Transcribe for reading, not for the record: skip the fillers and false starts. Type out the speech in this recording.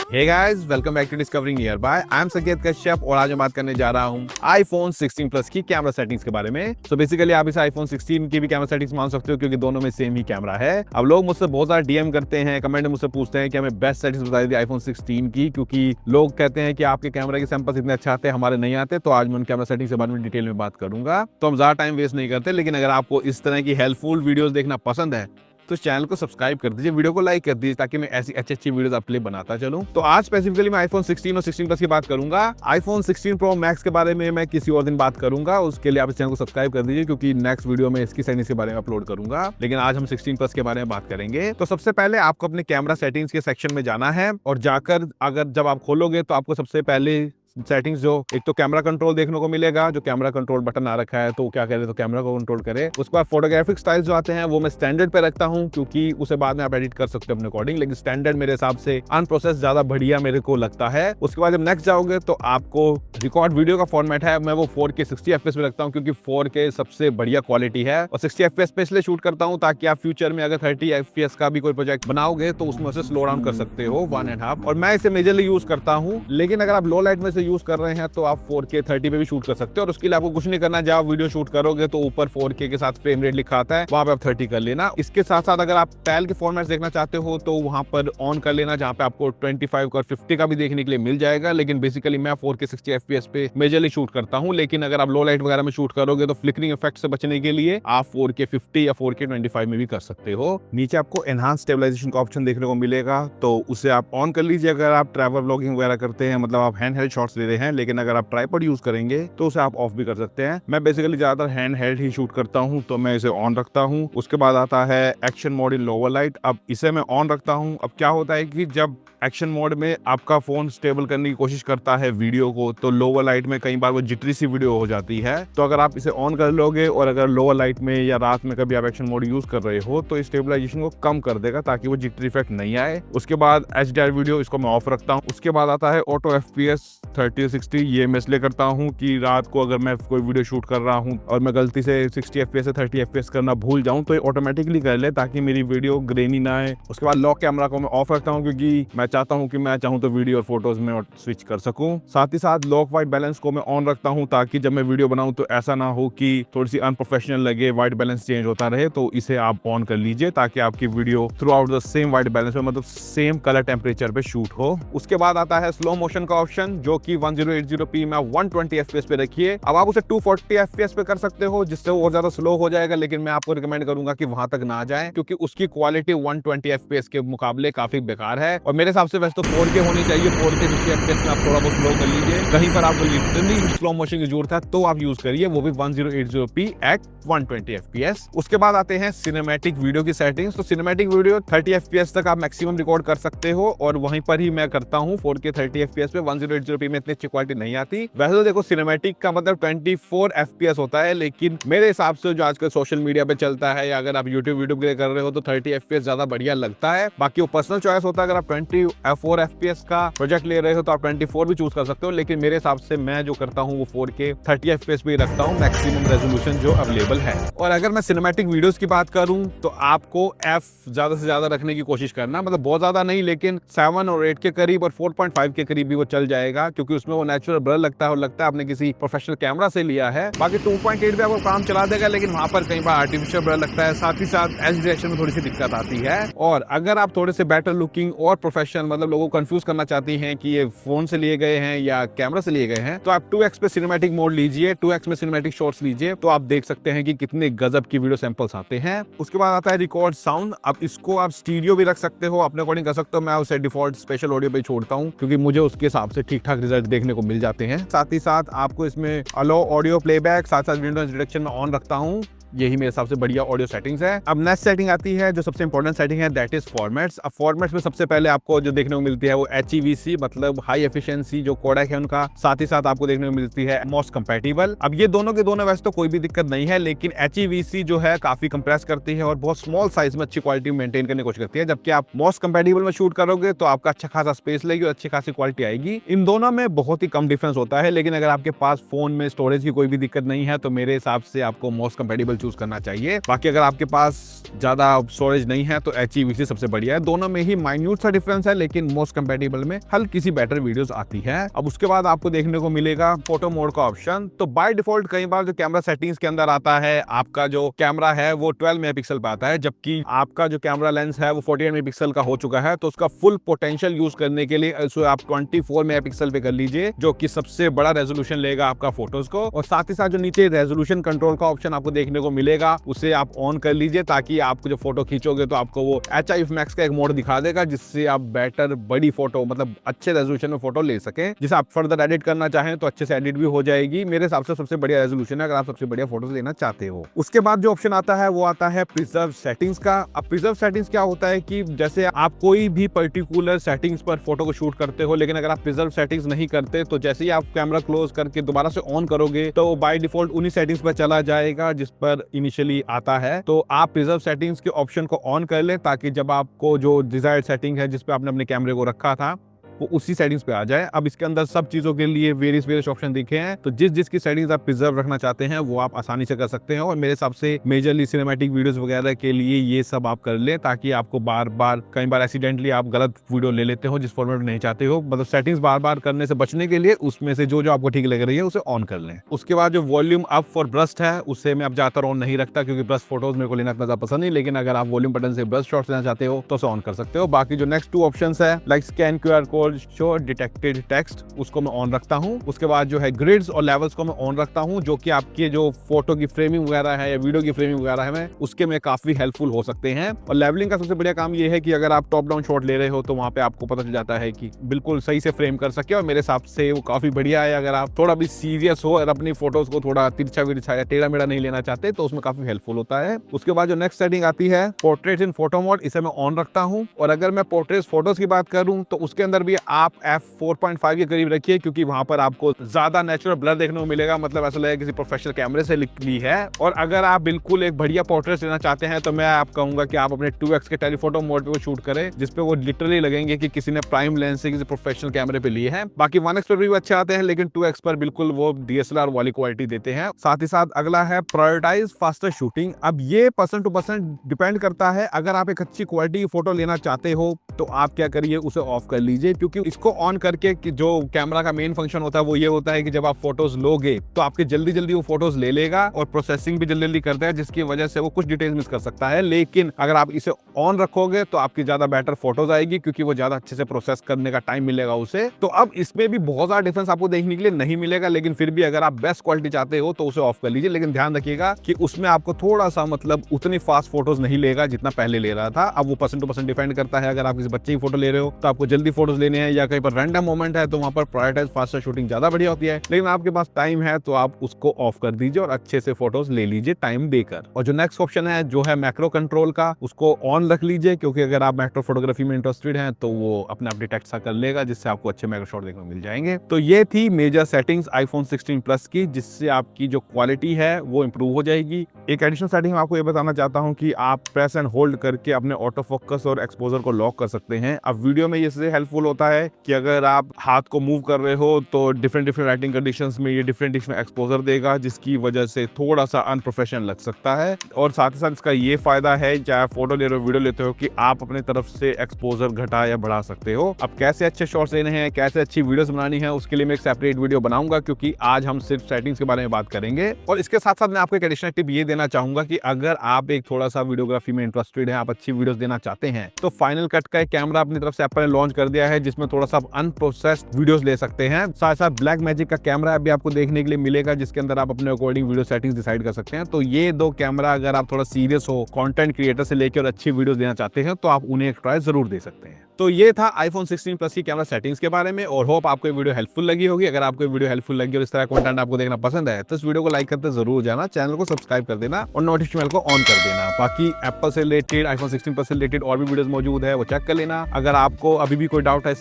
Hey guys, welcome back to discovering nearby. I am Sanket Kashyap और आज मैं बात करने जा रहा हूँ आईफोन 16 प्लस की कैमरा सेटिंग्स के बारे में। सो बेसिकली आप इस आईफोन 16 की भी कैमरा सेटिंग्स मान सकते हो क्योंकि दोनों में सेम ही कैमरा है। अब लोग मुझसे बहुत सारा डीएम करते हैं, कमेंट में मुझसे पूछते हैं कि हमें बेस्ट सेटिंग्स बता दीजिए आईफोन 16 की, क्योंकि लोग कहते हैं कि आपके कैमरा के सैंपल्स इतने अच्छे आते हैं, हमारे नहीं आते। तो आज मैं उन कैमरा सेटिंग्स के बारे में डिटेल में बात करूंगा। तो हम ज्यादा टाइम वेस्ट नहीं करते, लेकिन अगर आपको इस तरह की हेल्पफुल वीडियोस देखना पसंद है तो इस चैनल को सब्सक्राइब कर दीजिए, वीडियो को लाइक कर दीजिए ताकि मैं ऐसी अच्छी अच्छी वीडियोस आपके लिए बनाता चलूं। तो आज स्पेसिफिकली मैं आईफोन 16 और 16 प्लस की बात करूंगा। आईफोन 16 प्रो मैक्स के बारे में मैं किसी और दिन बात करूंगा, उसके लिए आप इस चैनल को सब्सक्राइब कर दीजिए क्योंकि नेक्स्ट वीडियो में इसकी सेटिंग्स के बारे में अपलोड करूंगा। लेकिन आज हम 16 प्लस के बारे में बात करेंगे। तो सबसे पहले आपको अपने कैमरा सेटिंग्स के सेक्शन में जाना है और जाकर अगर जब आप खोलोगे तो आपको सबसे पहले सेटिंग्स जो एक तो कैमरा कंट्रोल देखने को मिलेगा, जो कैमरा कंट्रोल बटन आ रखा है तो क्या करे तो कैमरा को कंट्रोल करे। उसके बाद फोटोग्राफिक स्टाइल्स जो आते हैं वो मैं स्टैंडर्ड पे रखता हूं क्योंकि उसे बाद में आप एडिट कर सकते हो अपने अकॉर्डिंग, लेकिन स्टैंडर्ड मेरे हिसाब से अनप्रोसेस ज्यादा बढ़िया मेरे को लगता है। उसके बाद जब नेक्स्ट जाओगे तो आपको रिकॉर्ड वीडियो का फॉर्मेट है, मैं वो 4K 60 FPS पे रखता हूँ क्योंकि 4K सबसे बढ़िया क्वालिटी है और 60 FPS पे इसलिए शूट करता हूँ ताकि आप फ्यूचर में अगर 30 FPS का भी कोई प्रोजेक्ट बनाओगे तो उसमें उसे स्लो डाउन कर सकते हो 1.5। और मैं इसे मेजरली यूज करता हूँ, लेकिन अगर आप लो लाइट में से यूज कर रहे हैं तो आप 4K 30 पे भी शूट कर सकते हो और उसके लिए आपको कुछ नहीं करना। जब आप वीडियो शूट करोगे तो ऊपर 4K के साथ फ्रेम रेट लिखा आता है, वहां पे आप 30 कर लेना। इसके साथ साथ अगर आप पैल के फॉर्मेट्स देखना चाहते हो तो वहां पर ऑन कर लेना, जहां पे आपको 25 और 50 का भी देखने के लिए मिल जाएगा। लेकिन बेसिकली मैं 4K 60 FPS पे मेजरली शूट करता हूं, लेकिन अगर आप लो लाइट वगैरह में शूट करोगे तो फ्लिकरिंग इफेक्ट से बचने के लिए आप 4K 50 या 4K 25 में भी कर सकते हो। नीचे आपको एनहांस स्टेबलाइजेशन का ऑप्शन देखने को मिलेगा, तो उसे आप ऑन कर लीजिए अगर आप ट्रैवल व्लॉगिंग वगैरह करते हैं, मतलब आप हैंड हेल्ड शॉट्स ले रहे हैं। लेकिन अगर आप ट्राइपॉड यूज करेंगे तो उसे आप ऑफ भी कर सकते हैं। मैं बेसिकली ज्यादातर हैंड हेल्ड ही शूट करता हूं तो मैं इसे ऑन रखता हूं। उसके बाद आता है action mode in lower light, अब इसे मैं ऑन रखता हूं। अब क्या होता है कि जब एक्शन मोड में आपका फोन स्टेबल करने की कोशिश करता है वीडियो को तो लोअर लाइट में कई बार वो जिटरी सी वीडियो हो जाती है। तो अगर आप इसे ऑन कर लोगे और अगर लोअर लाइट में या रात में कभी आप एक्शन मोड यूज कर रहे हो तो स्टेबलाइजेशन को कम कर देगा ताकि वो जिटरी इफेक्ट नहीं आए। उसके बाद HDR वीडियो इसको मैं ऑफ रखता हूँ। उसके बाद आता है ऑटो FPS 30-60, ये मैं इसलिए करता हूँ कि रात को अगर मैं कोई वीडियो शूट कर रहा हूँ और मैं गलती से 60 FPS से 30 FPS करना भूल जाऊँ तो ये ऑटोमेटिकली कर ले ताकि मेरी वीडियो ग्रेनी ना आए। उसके बाद लॉक कैमरा को मैं ऑफ रखता हूँ क्योंकि मैं चाहता हूँ कि मैं चाहूँ तो वीडियो और फोटोज में स्विच कर सकूँ। साथ ही साथ लॉक वाइट बैलेंस को मैं ऑन रखता हूँ ताकि जब मैं वीडियो बनाऊँ तो ऐसा ना हो कि थोड़ी सी अनप्रोफेशनल लगे, वाइट बैलेंस चेंज होता रहे। तो इसे आप ऑन कर लीजिए ताकि आपकी video through out the same white balance में, मतलब सेम कलर टेम्परेचर पे शूट हो। उसके बाद आता है स्लो मोशन का ऑप्शन जो कि 1080p में 120 FPS पे रखिए। अब आप उसे 240 FPS पे कर सकते हो जिससे वो और ज्यादा स्लो हो जाएगा, लेकिन मैं आपको रिकमेंड करूंगा कि वहां तक ना जाएं क्योंकि उसकी क्वालिटी 120 FPS के मुकाबले काफी बेकार है। और मेरे हिसाब से वैसे तो 4K होनी चाहिए, 4K 60 FPS में आप थोड़ा बहुत स्लो कर लीजिए। कहीं पर आपको लिटरली स्लो मोशन की जरूरत है तो आप यूज करिए, वो भी 1080p एट 120 FPS। उसके बाद आते हैं सिनेमैटिक वीडियो की सेटिंग्स। तो सिनेमैटिक वीडियो 30 FPS तक आप मैक्सिमम रिकॉर्ड कर सकते हो और वहीं पर ही मैं करता हूँ 4K 30 FPS पे। 1080p में इतनी अच्छी क्वालिटी नहीं आती। वैसे तो देखो सिनेमैटिक का मतलब 24 FPS होता है, लेकिन मेरे हिसाब से जो आजकल सोशल मीडिया पे चलता है या अगर आप यूट्यूब वीडियो के लिए कर रहे हो तो 30 FPS ज्यादा बढ़िया लगता है। बाकी वो पर्सनल चॉइस होता है, अगर आप 24 FPS का प्रोजेक्ट ले रहे हो तो आप 24 भी चूज कर सकते हो, लेकिन मेरे हिसाब से मैं जो करता हूँ वो 4K 30 FPS पे रखता हूँ, मैक्सिमम रेजोल्यूशन जो अवेलेबल है। और अगर मैं सिनेमैटिक वीडियोस की बात करूं तो आपको f ज्यादा से ज्यादा रखने की कोशिश करना, मतलब बहुत ज्यादा नहीं लेकिन 7 और 8 के करीब और 4.5 के करीब भी वो चल जाएगा क्योंकि उसमें वो नेचुरल ब्लर लगता है और लगता है आपने किसी प्रोफेशनल कैमरा से लिया है। बाकी 2.8 भी आपको काम चला देगा, लेकिन वहां पर कई बार आर्टिफिशियल ब्लर लगता है, साथ ही साथ एच डायरेक्शन में थोड़ी सी दिक्कत आती है। और अगर आप थोड़े से बेटर लुकिंग और प्रोफेशनल, मतलब लोगों को कंफ्यूज करना चाहती हैं कि ये फोन से लिए गए हैं या कैमरा से लिए गए हैं, तो आप 2x पे सिनेमैटिक मोड लीजिए, 2x में सिनेमैटिक शॉट्स लीजिए, तो आप देख सकते हैं कि कितने गजब की वीडियो सैंपल्स आते हैं। उसके बाद आता है रिकॉर्ड साउंड। अब इसको आप स्टीरियो भी रख सकते हो, अपने अकॉर्डिंग कर सकते हो। मैं उसे डिफॉल्ट स्पेशल ऑडियो पे छोड़ता हूं क्योंकि मुझे उसके हिसाब से ठीक ठाक रिजल्ट देखने को मिल जाते हैं। साथ ही साथ आपको इसमें अलो ऑडियो प्लेबैक, साथ साथ विंडोज रिडक्शन में ऑन रखता हूं। यही मेरे हिसाब से बढ़िया ऑडियो सेटिंग्स है। अब नेक्स्ट सेटिंग आती है जो सबसे इंपॉर्टेंट सेटिंग है, दैट इज फॉर्मेट्स। अब फॉर्मेट्स में सबसे पहले आपको जो देखने को मिलती है वो HEVC, मतलब हाई एफिशिएंसी जो कोडेक है उनका। साथ ही साथ आपको देखने को मिलती है मॉस कंपैटिबल। अब ये दोनों के दोनों वैसे तो कोई भी दिक्कत नहीं है, लेकिन HEVC जो है काफी कंप्रेस करती है और बहुत स्मॉल साइज में अच्छी क्वालिटी मेंटेन करने की कोशिश करती है, जबकि आप मॉस कंपैटिबल में शूट करोगे तो आपका अच्छा खासा स्पेस लेगी और अच्छी खासी क्वालिटी आएगी। इन दोनों में बहुत ही कम डिफरेंस होता है, लेकिन अगर आपके पास फोन में स्टोरेज की कोई भी दिक्कत नहीं है तो मेरे हिसाब से आपको मॉस कंपैटिबल मॉडल चूज करना चाहिए। बाकी अगर आपके पास ज्यादा स्टोरेज नहीं है तो HEVC सबसे बढ़िया है। दोनों में ही माइन्यूट सा डिफरेंस है, लेकिन मोस्ट कंपेटेबल में हल्की सी बेटर वीडियोस आती है। अब उसके बाद आपको देखने को मिलेगा फोटो मोड का ऑप्शन। तो बाय डिफॉल्ट कई बार जो कैमरा सेटिंग्स के अंदर आता है, आपका जो कैमरा है वो 12 मेगापिक्सल पे आता है, जबकि आपका जो कैमरा लेंस है वो 48 मेगापिक्सल का हो चुका है। तो उसका फुल पोटेंशियल यूज करने के लिए इसे आप 24 मेगापिक्सल पे कर लीजिए, जो कि सबसे बड़ा रेजोल्यूशन लेगा आपका फोटोज को। और साथ ही साथ जो नीचे रेजोल्यूशन कंट्रोल का ऑप्शन आपको देखने को मिलेगा, उसे आप ऑन कर लीजिए, ताकि आपको जो फोटो खींचोगे तो आपको वो HIF मैक्स का एक मोड दिखा देगा, जिससे आप बेटर बड़ी फोटो मतलब अच्छे रेजोल्यूशन में फोटो ले सकें। जिसे आप फर्दर एडिट करना चाहें तो अच्छे से एडिट भी हो जाएगी। मेरे हिसाब से सबसे बढ़िया रेजोल्यूशन है अगर आप सबसे बढ़िया फोटोज लेना चाहते हो। उसके बाद जो ऑप्शन आता है वो आता है प्रिजर्व सेटिंग्स का। अब प्रिजर्व सेटिंग्स क्या होता है कि जैसे आप कोई भी पर्टिकुलर सेटिंग्स पर फोटो को शूट करते हो, लेकिन अगर आप प्रिजर्व सेटिंग्स नहीं करते तो जैसे ही आप कैमरा क्लोज करके दोबारा से ऑन करोगे तो बाय डिफॉल्ट उन्हीं सेटिंग्स पर चला जाएगा जिस पर इनिशियली आता है। तो आप प्रिजर्व सेटिंग्स के ऑप्शन को ऑन कर लें, ताकि जब आपको जो डिजायर्ड सेटिंग है जिस पे आपने अपने कैमरे को रखा था वो उसी सेटिंग्स पे आ जाए। अब इसके अंदर सब चीजों के लिए वेरियस ऑप्शन दिखे हैं, तो जिस जिसकी सेटिंग्स आप प्रिजर्व रखना चाहते हैं वो आप आसानी से कर सकते हैं। और मेरे हिसाब से मेजरली सिनेमैटिक वीडियोस वगैरह के लिए ये सब आप कर लें, ताकि आपको बार बार कई बार एक्सीडेंटली आप गलत वीडियो ले लेते हो जिस फॉर्मेट में नहीं चाहते हो। मतलब सेटिंग्स बार बार करने से बचने के लिए उसमें से जो आपको ठीक लग रही है उसे ऑन कर लें। उसके बाद जो वॉल्यूम अप फॉर ब्रस्ट है उसे मैं अब ज्यादातर ऑन नहीं रखता, क्योंकि ब्रस्ट फोटोज मेरे को लेना इतना पसंद नहीं। लेकिन अगर आप वॉल्यूम बटन से ब्रस्ट शॉट्स लेना चाहते हो तो उसे ऑन कर सकते हो। बाकी जो नेक्स्ट 2 ऑप्शन है like scan QR code, show detected text, उसको मैं ऑन रखता हूं। उसके बाद जो है ग्रिड्स और लेवल्स को मैं ऑन रखता हूं, जो कि आपके जो फोटो की फ्रेमिंग वगैरह है या वीडियो की फ्रेमिंग वगैरह है उसके में काफी हेल्पफुल हो सकते हैं। और लेवलिंग का सबसे बढ़िया काम ये है कि अगर आप टॉप डाउन शॉट ले रहे हो तो वहां पे आपको पता चल जाता है कि बिल्कुल सही से फ्रेम कर सके। और मेरे हिसाब से वो काफी बढ़िया है। अगर आप थोड़ा भी सीरियस हो और अपनी फोटोज को थोड़ा तिरछा विरछा या टेढ़ा मेढ़ा नहीं लेना चाहते तो उसमें काफी हेल्पफुल होता है। उसके बाद जो नेक्स्ट सेटिंग आती है पोर्ट्रेट इन फोटो मोड, इसे मैं ऑन रखता हूं। और अगर मैं पोर्ट्रेट फोटोज की बात करूं तो उसके अंदर भी आप f4.5 के करीब रखिए, क्योंकि वहां पर आपको ज्यादा नेचुरल ब्लर देखने को मिलेगा। मतलब ऐसा लगेगा किसी प्रोफेशनल कैमरे से ली है। और अगर आप बिल्कुल एक बढ़िया पोर्ट्रेट लेना चाहते हैं तो मैं आप कहूंगा कि आप अपने 2x के टेलीफोटो मोड पे शूट करें, जिसपे वो लिटरली लगेंगे कि किसी ने प्राइम लेंस से किसी प्रोफेशनल कैमरे पे लिए हैं। बाकी 1x पर भी अच्छे आते हैं, लेकिन 2x पर बिल्कुल वो DSLR वाली क्वालिटी देते हैं। साथ ही साथ अगला है प्रायोरिटाइज फास्टर शूटिंग। अब ये पर्सन टू पर्सन डिपेंड करता है। अगर आप एक अच्छी क्वालिटी की फोटो लेना चाहते हो तो आप क्या करिए, उसे ऑफ कर लीजिए, क्योंकि इसको ऑन करके जो कैमरा का मेन फंक्शन होता है वो ये होता है कि जब आप फोटोज लोगे तो आपके जल्दी जल्दी वो फोटोज ले लेगा और प्रोसेसिंग भी जल्दी जल्दी करता है, जिसकी वजह से वो कुछ डिटेल्स मिस कर सकता है। लेकिन अगर आप इसे ऑन रखोगे तो आपकी ज्यादा बेटर फोटोज आएगी, क्योंकि वो ज्यादा अच्छे से प्रोसेस करने का टाइम मिलेगा उसे। तो अब इसमें भी बहुत ज्यादा डिफरेंस आपको देखने के लिए नहीं मिलेगा, लेकिन फिर भी अगर आप बेस्ट क्वालिटी चाहते हो तो उसे ऑफ कर लीजिए। लेकिन ध्यान रखिएगा कि उसमें आपको थोड़ा सा मतलब उतनी फास्ट फोटोज नहीं लेगा जितना पहले ले रहा था। अब वो पर्सन टू पर्सन डिपेंड करता है। अगर आप किसी बच्चे की फोटो ले रहे हो तो आपको जल्दी फोटोज लेने हैं, या कहीं पर रैंडम मोमेंट है तो वहां पर प्रायोरिटाइज फास्टर शूटिंग ज्यादा बढ़िया होती है। लेकिन आपके पास टाइम है तो आप उसको ऑफ कर दीजिए और अच्छे से फोटोज ले लीजिए टाइम देकर। और जो नेक्स्ट ऑप्शन है जो है मैक्रो कंट्रोल का, उसको ऑन रख लीजिए, क्योंकि अगर आप मैक्रो फोटोग्राफी में इंटरेस्टेड हैं तो वो अपने आप डिटेक्ट सा कर लेगा, जिससे आपको अच्छे मैक्रो शॉट देखने को मिल जाएंगे। तो ये थी मेजर सेटिंग्स आईफोन 16 प्लस की, जिससे आपकी जो क्वालिटी है वो इंप्रूव हो जाएगी। एक एडिशनल सेटिंग मैं आपको ये बताना चाहता हूँ कि आप प्रेस एंड होल्ड करके अपने ऑटो फोकस और एक्सपोजर को लॉक कर सकते हैं। अब वीडियो में ये इससे हेल्पफुल होता है कि अगर आप हाथ को मूव कर रहे हो तो डिफरेंट लाइटिंग कंडीशंस में ये डिफरेंट एक्सपोजर देगा, जिसकी वजह से थोड़ा सा अनप्रोफेशनल लग सकता है। और साथ ही साथ इसका ये फायदा है, चाहे आप फोटो ले रहे हो वीडियो लेते हो, कि आप अपने तरफ से एक्सपोजर घटा या बढ़ा सकते हो। अब कैसे अच्छे शॉट्स लेने हैं, कैसे अच्छी वीडियोस बनानी है, उसके लिए मैं एक सेपरेट वीडियो बनाऊंगा, क्योंकि आज हम सिर्फ सेटिंग्स के बारे में बात करेंगे। और इसके साथ साथ मैं आपको एक एडिशनल टिप ये देना चाहूंगा कि अगर आप एक थोड़ा सा वीडियोग्राफी में इंटरेस्टेड है, आप अच्छी वीडियोस देना चाहते हैं, तो फाइनल कट का एक कैमरा अपनी तरफ से एप्पल ने लॉन्च कर दिया है, जिसमें थोड़ा सा अनप्रोसेस्ड वीडियोस ले सकते हैं। साथ साथ ब्लैक मैजिक का कैमरा अभी आपको देखने के लिए मिलेगा, जिसके अंदर आप अपने अकॉर्डिंग वीडियो सेटिंग्स डिसाइड कर सकते हैं। तो ये 2 कैमरा अगर आप थोड़ा सीरियस हो, कंटेंट क्रिएटर से लेकर और अच्छी वीडियोस देना चाहते हैं, तो आप उन्हें एक ट्राई जरूर दे सकते हैं। तो ये था आईफोन 16 प्लस की कैमरा सेटिंग्स के बारे में, और होप आपको ये वीडियो हेल्पफुल लगी होगी। अगर आपको ये वीडियो हेल्पफुल लगी और इस तरह कंटेंट आपको देखना पसंद है तो इस वीडियो को लाइक करते जरूर जाना, चैनल को सब्सक्राइब कर देना और नोटिफिकेशन बेल को ऑन कर देना। बाकी एप्पल से रिलेटेड, आईफोन 16 प्लस से रिलेटेड और भी वीडियोस मौजूद है, वो चेक कर लेना। अगर आपको अभी भी कोई डाउट है